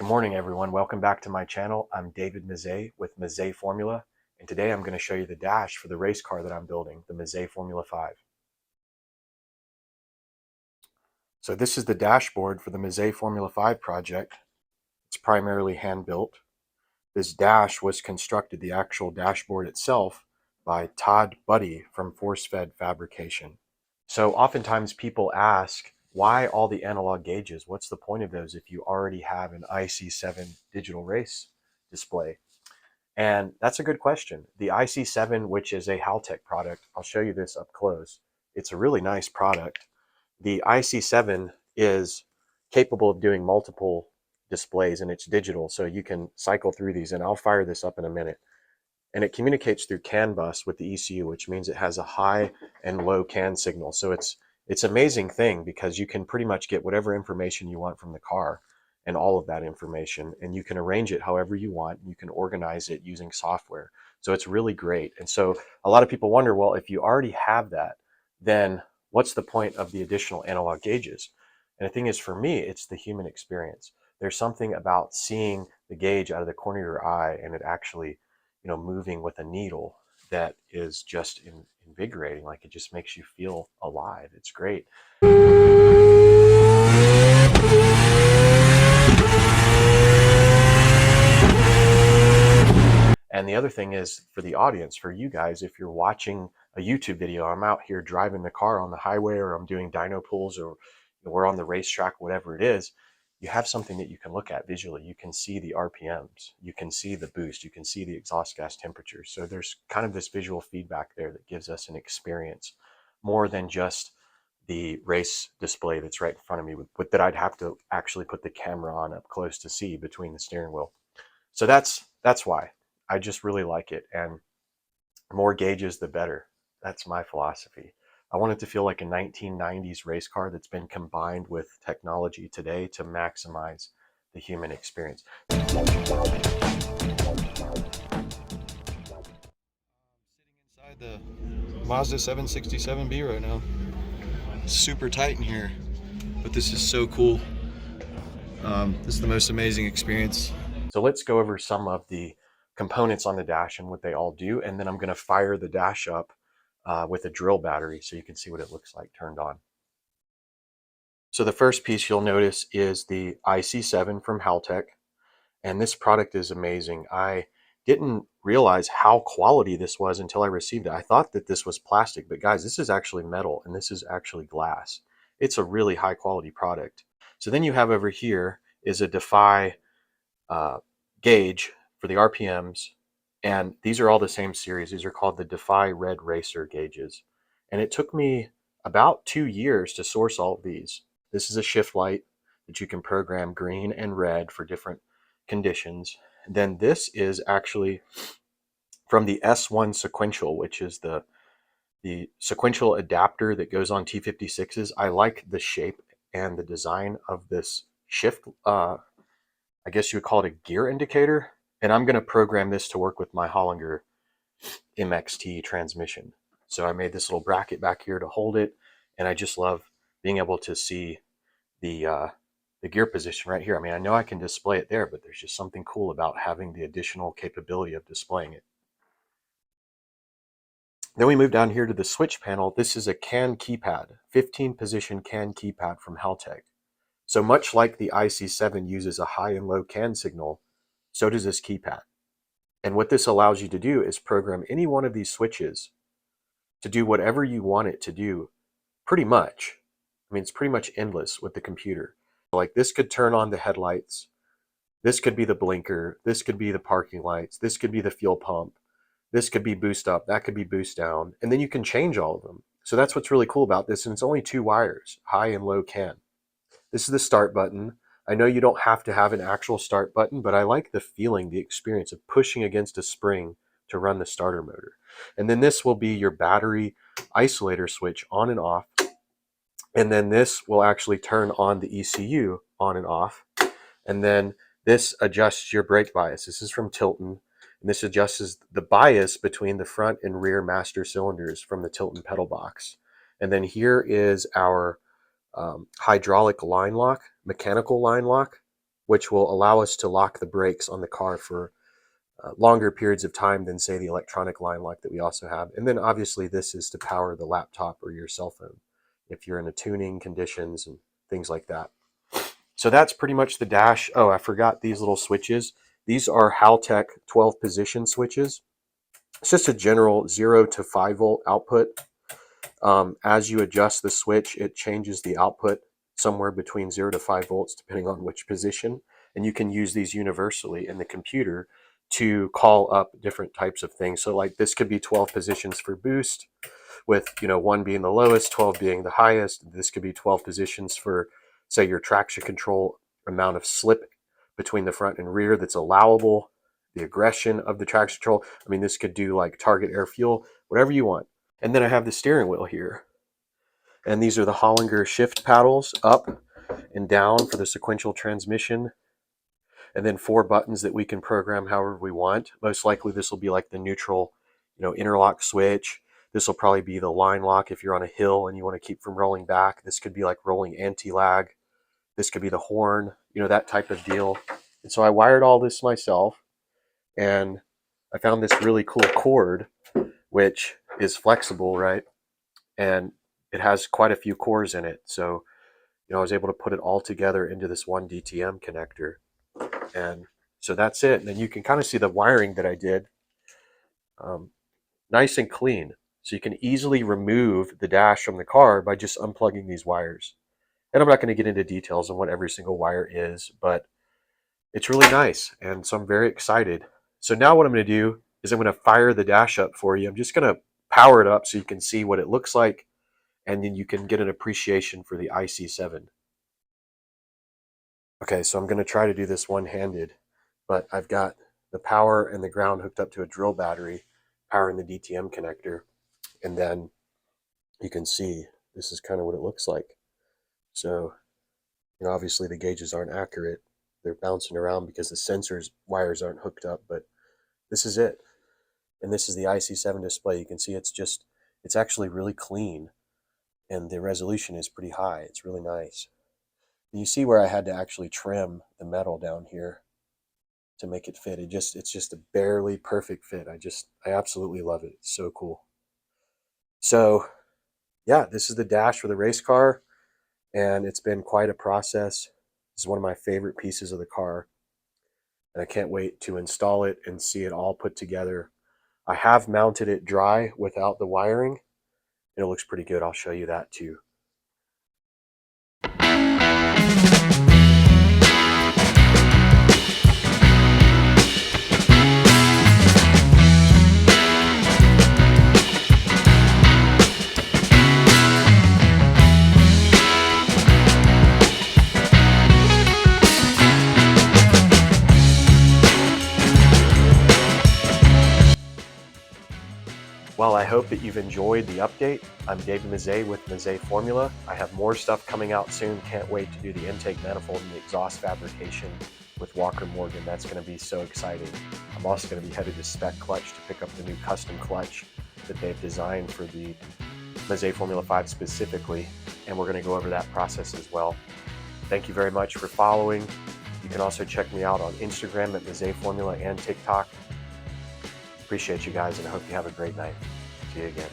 Good morning, everyone. Welcome back to my channel. I'm David Mazzei with Mazzei Formula, and today I'm going to show you the dash for the race car that I'm building, the Mazzei Formula 5. So this is the dashboard for the Mazzei Formula 5 project. It's primarily hand-built. This dash was constructed, the actual dashboard itself, by Todd Buddy from Force Fed Fabrication. So oftentimes people ask, why all the analog gauges? What's the point of those if you already have an IC7 digital race display? And that's a good question. The IC7, which is a Haltech product, I'll show you this up close. It's a really nice product. The IC7 is capable of doing multiple displays, and it's digital, so you can cycle through these, and I'll fire this up in a minute. And it communicates through CAN bus with the ECU, which means it has a high and low CAN signal. So it's an amazing thing because you can pretty much get whatever information you want from the car and all of that information, and you can arrange it however you want. You can organize it using software. So it's really great. And so a lot of people wonder, well, if you already have that, then what's the point of the additional analog gauges? And the thing is, for me, it's the human experience. There's something about seeing the gauge out of the corner of your eye and it actually moving with a needle that is just invigorating. Like, it just makes you feel alive. It's great. And the other thing is, for the audience, for you guys, if you're watching a YouTube video, I'm out here driving the car on the highway, or I'm doing dyno pulls, or we're on the racetrack, whatever it is, you have something that you can look at visually. You can see the RPMs, you can see the boost, you can see the exhaust gas temperature. So there's kind of this visual feedback there that gives us an experience more than just the race display that's right in front of me, that I'd have to actually put the camera on up close to see between the steering wheel. So that's why I just really like it, and more gauges the better. That's my philosophy. I want it to feel like a 1990s race car that's been combined with technology today to maximize the human experience. Sitting inside the Mazda 767B right now. It's super tight in here, but this is so cool. This is the most amazing experience. So let's go over some of the components on the dash and what they all do, and then I'm going to fire the dash up with a drill battery so you can see what it looks like turned on. So the first piece you'll notice is the IC7 from Haltech, and this product is amazing. I didn't realize how quality this was until I received it. I thought that this was plastic, but guys, this is actually metal, and this is actually glass. It's a really high quality product. So then you have over here is a Defy gauge for the RPMs, and these are all the same series. These are called the Defy Red Racer gauges, and it took me about 2 years to source all of these. This is a shift light that you can program green and red for different conditions. And then this is actually from the S1 sequential, which is the sequential adapter that goes on T56s. I like the shape and the design of this shift, I guess you would call it a gear indicator. And I'm going to program this to work with my Hollinger MXT transmission. So I made this little bracket back here to hold it, and I just love being able to see the gear position right here. I mean, I know I can display it there, but there's just something cool about having the additional capability of displaying it. Then we move down here to the switch panel. This is a CAN keypad, 15 position CAN keypad from Haltech. So much like the IC7 uses a high and low CAN signal, so does this keypad. And what this allows you to do is program any one of these switches to do whatever you want it to do, pretty much. I mean, it's pretty much endless with the computer. Like, this could turn on the headlights, this could be the blinker, this could be the parking lights, this could be the fuel pump, this could be boost up, that could be boost down, and then you can change all of them. So that's what's really cool about this, and it's only 2 wires, high and low CAN. This is the start button. I know you don't have to have an actual start button, but I like the feeling, the experience of pushing against a spring to run the starter motor. And then this will be your battery isolator switch on and off. And then this will actually turn on the ECU on and off. And then this adjusts your brake bias. This is from Tilton. And this adjusts the bias between the front and rear master cylinders from the Tilton pedal box. And then here is our hydraulic line lock, mechanical line lock, which will allow us to lock the brakes on the car for longer periods of time than, say, the electronic line lock that we also have. And then obviously this is to power the laptop or your cell phone if you're in a tuning conditions and things like that. So that's pretty much the dash. Oh, I forgot these little switches. These are Haltech 12 position switches. It's just a general 0 to 5 volt output. As you adjust the switch, it changes the output somewhere between 0 to 5 volts, depending on which position. And you can use these universally in the computer to call up different types of things. So like this could be 12 positions for boost, with 1 being the lowest, 12 being the highest. This could be 12 positions for, say, your traction control amount of slip between the front and rear that's allowable, the aggression of the traction control. I mean, this could do like target air fuel, whatever you want. And then I have the steering wheel here. And these are the Hollinger shift paddles, up and down for the sequential transmission. And then 4 buttons that we can program however we want. Most likely this will be like the neutral, interlock switch. This will probably be the line lock if you're on a hill and you want to keep from rolling back. This could be like rolling anti-lag. This could be the horn, that type of deal. And so I wired all this myself, and I found this really cool cord, which is flexible, right? And it has quite a few cores in it. So, I was able to put it all together into this one DTM connector. And so that's it. And then you can kind of see the wiring that I did. Nice and clean. So you can easily remove the dash from the car by just unplugging these wires. And I'm not going to get into details on what every single wire is, but it's really nice. And so I'm very excited. So now what I'm going to do is I'm going to fire the dash up for you. I'm just going to power it up so you can see what it looks like, and then you can get an appreciation for the IC7. Okay, so I'm going to try to do this one-handed, but I've got the power and the ground hooked up to a drill battery powering the DTM connector. And then you can see this is kind of what it looks like. So, obviously the gauges aren't accurate. They're bouncing around because the sensors wires aren't hooked up, but this is it. And this is the IC7 display. You can see it's actually really clean, and the resolution is pretty high. It's really nice. And you see where I had to actually trim the metal down here to make it fit. It's just a barely perfect fit. I absolutely love it. It's so cool. So yeah, this is the dash for the race car, and it's been quite a process. This is one of my favorite pieces of the car, and I can't wait to install it and see it all put together. I have mounted it dry without the wiring, and it looks pretty good. I'll show you that too. Well, I hope that you've enjoyed the update. I'm David Mazzei with Mazzei Formula. I have more stuff coming out soon. Can't wait to do the intake manifold and the exhaust fabrication with Walker Morgan. That's going to be so exciting. I'm also going to be headed to Spec Clutch to pick up the new custom clutch that they've designed for the Mazzei Formula 5 specifically, and we're going to go over that process as well. Thank you very much for following. You can also check me out on Instagram at Mazzei Formula and TikTok. Appreciate you guys, and I hope you have a great night. See you again.